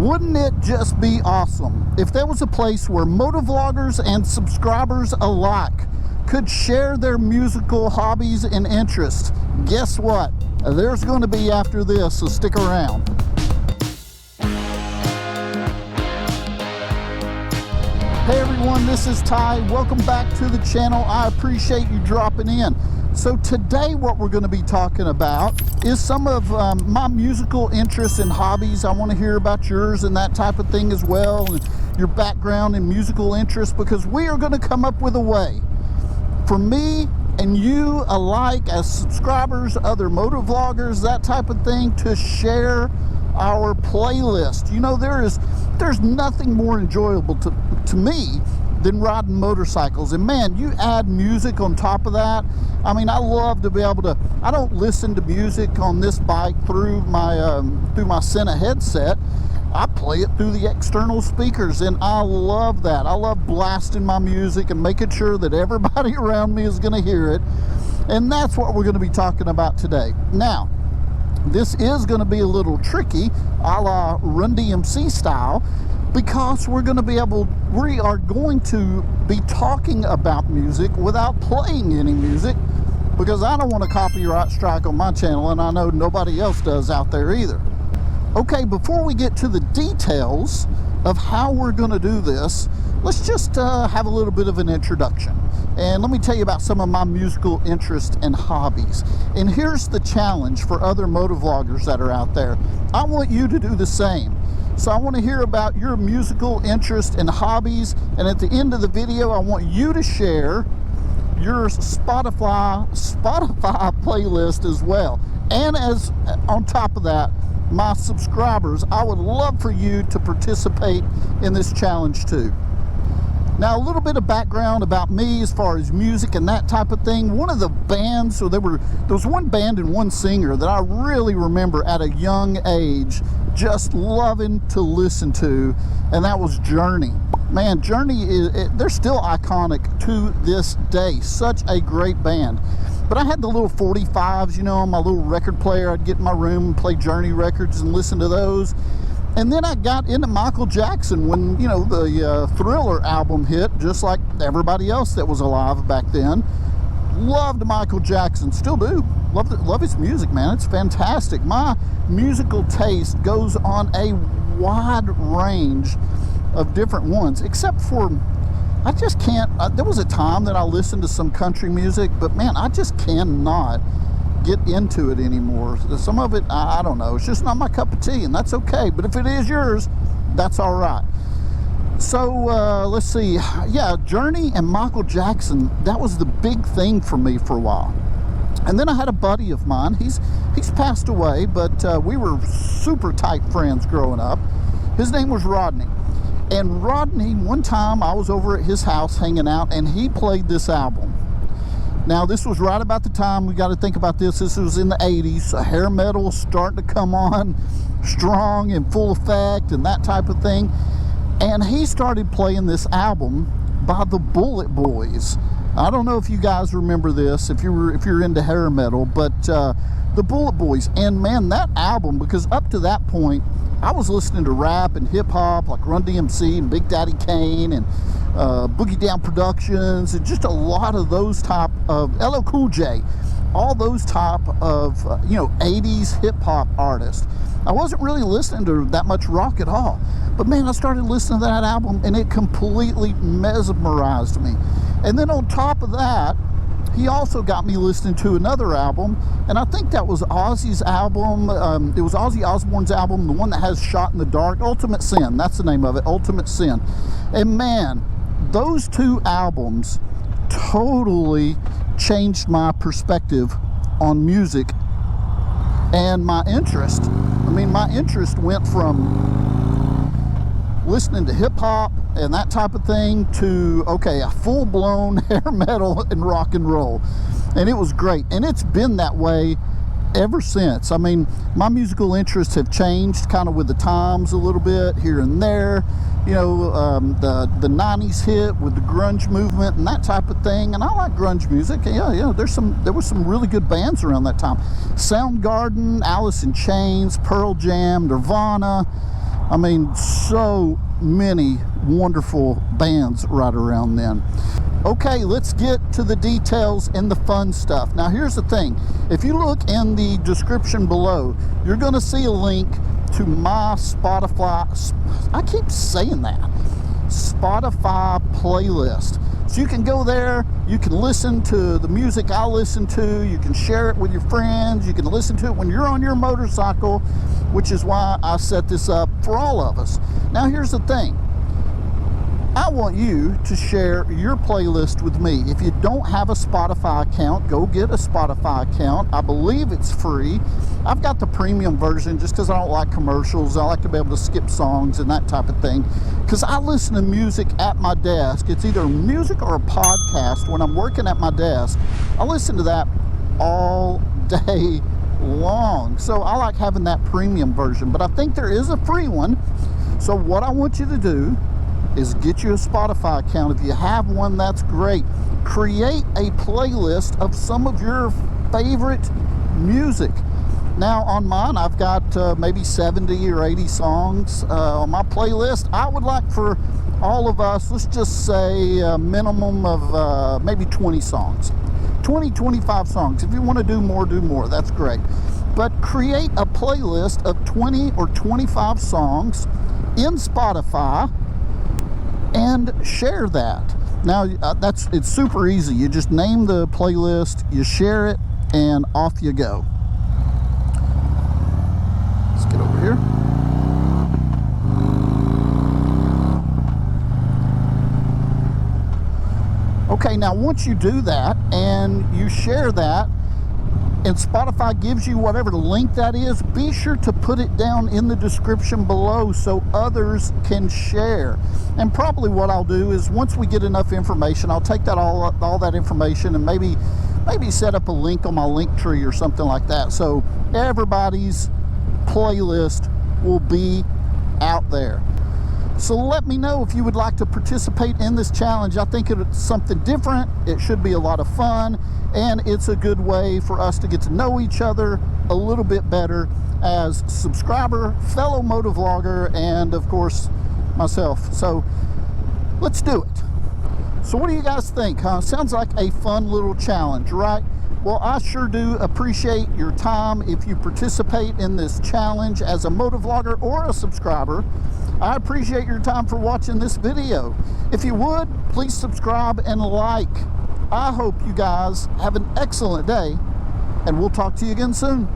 Wouldn't it just be awesome if there was a place where motovloggers and subscribers alike could share their musical hobbies and interests? Guess what? There's going to be after this, so stick around. Hey everyone, this is Ty. Welcome back to the channel. I appreciate you dropping in. So today what we're going to be talking about is some of my musical interests and hobbies. I want to hear about yours and that type of thing as well, and your background and musical interests, because we are going to come up with a way for me and you alike as subscribers, other motovloggers, that type of thing, to share our playlist. You know, there's nothing more enjoyable to me than riding motorcycles, and man, you add music on top of that. I mean, I love to be able to, I don't listen to music on this bike through my Sena headset. I play it through the external speakers, and I love that. I love blasting my music and making sure that everybody around me is going to hear it, and that's what we're going to be talking about today. Now, this is going to be a little tricky, a la Run DMC style, because we are going to be talking about music without playing any music, because I don't want a copyright strike on my channel, and I know nobody else does out there either. Okay, before we get to the details of how we're going to do this, let's just have a little bit of an introduction. And let me tell you about some of my musical interests and hobbies. And here's the challenge for other motovloggers that are out there. I want you to do the same. So I want to hear about your musical interests and hobbies. And at the end of the video, I want you to share your Spotify playlist as well. And as on top of that, my subscribers, I would love for you to participate in this challenge too. Now, a little bit of background about me as far as music and that type of thing. One of the bands, so there was one band and one singer that I really remember at a young age just loving to listen to, and that was Journey. Man, Journey, they're still iconic to this day. Such a great band. But I had the little 45s, you know, on my little record player. I'd get in my room and play Journey records and listen to those. And then I got into Michael Jackson when, you know, the Thriller album hit, just like everybody else that was alive back then. Loved Michael Jackson, still do. Love his music, man. It's fantastic. My musical taste goes on a wide range of different ones, except for, I just can't, there was a time that I listened to some country music, but man, I just cannot get into it anymore. Some of it, I don't know, it's just not my cup of tea, and that's okay. But if it is yours, that's all right. So let's see, yeah, Journey and Michael Jackson, that was the big thing for me for a while. And then I had a buddy of mine, he's passed away, but we were super tight friends growing up. His name was Rodney. And Rodney, one time I was over at his house hanging out, and he played this album. Now, this was right about the time, we got to think about this was in the 80s, so hair metal starting to come on strong and full effect and that type of thing. And he started playing this album by the Bullet Boys. I don't know if you guys remember this, if you're into hair metal, but the Bullet Boys. And man, that album, because up to that point, I was listening to rap and hip-hop like Run DMC and Big Daddy Kane and Boogie Down Productions, and just a lot of those type of LL Cool J, all those type of you know, 80s hip-hop artists. I wasn't really listening to that much rock at all, but man, I started listening to that album and it completely mesmerized me. And then on top of that, he also got me listening to another album, and I think that was Ozzy's album. It was Ozzy Osbourne's album, the one that has Shot in the Dark, Ultimate Sin, that's the name of it, Ultimate Sin. And man, those two albums totally changed my perspective on music and my interest. I mean, my interest went from listening to hip-hop and that type of thing to, okay, a full-blown hair metal and rock and roll. And it was great, and it's been that way ever since. I mean, my musical interests have changed kind of with the times a little bit here and there. You know, the 90s hit with the grunge movement and that type of thing, and I like grunge music. Yeah, there was some really good bands around that time. Soundgarden, Alice in Chains, Pearl Jam, Nirvana, I mean, so many wonderful bands right around then. Okay, let's get to the details and the fun stuff. Now, here's the thing. If you look in the description below, you're going to see a link to my Spotify, I keep saying that, Spotify playlist. So you can go there, you can listen to the music I listen to, you can share it with your friends, you can listen to it when you're on your motorcycle, which is why I set this up for all of us. Now, here's the thing. I want you to share your playlist with me. If you don't have a Spotify account, go get a Spotify account. I believe it's free. I've got the premium version just because I don't like commercials. I like to be able to skip songs and that type of thing. Because I listen to music at my desk. It's either music or a podcast when I'm working at my desk. I listen to that all day long. So I like having that premium version. But I think there is a free one. So what I want you to do is get you a Spotify account. If you have one, that's great. Create a playlist of some of your favorite music. Now, on mine, I've got maybe 70 or 80 songs on my playlist. I would like for all of us, let's just say a minimum of maybe 20 songs. 20, 25 songs. If you want to do more. That's great. But create a playlist of 20 or 25 songs in Spotify and share that. Now, it's super easy. You just name the playlist, you share it, and off you go. Let's get over here. Okay, now once you do that and you share that, and Spotify gives you whatever link that is, be sure to put it down in the description below so others can share. And probably what I'll do is once we get enough information, I'll take that all that information and maybe set up a link on my link tree or something like that. So everybody's playlist will be out there. So let me know if you would like to participate in this challenge. I think it's something different. It should be a lot of fun, and it's a good way for us to get to know each other a little bit better as subscriber, fellow motovlogger, and of course myself. So let's do it. So what do you guys think, huh? Sounds like a fun little challenge, right? Well, I sure do appreciate your time if you participate in this challenge as a motovlogger or a subscriber. I appreciate your time for watching this video. If you would, please subscribe and like. I hope you guys have an excellent day, and we'll talk to you again soon.